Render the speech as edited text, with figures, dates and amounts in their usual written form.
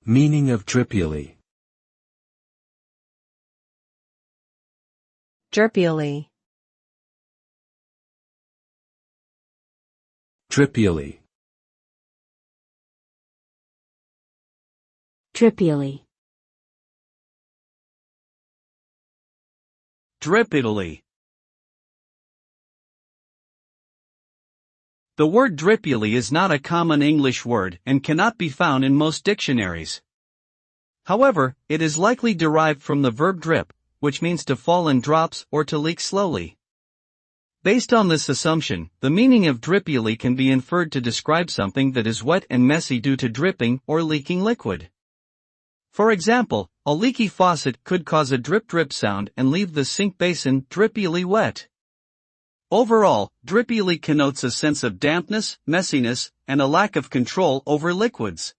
Meaning of drippily. Drippily. Drippily. Drippily. Drippily. The word drippily is not a common English word and cannot be found in most dictionaries. However, it is likely derived from the verb drip, which means to fall in drops or to leak slowly. Based on this assumption, the meaning of drippily can be inferred to describe something that is wet and messy due to dripping or leaking liquid. For example, a leaky faucet could cause a drip-drip sound and leave the sink basin drippily wet. Overall, drippily connotes a sense of dampness, messiness, and a lack of control over liquids.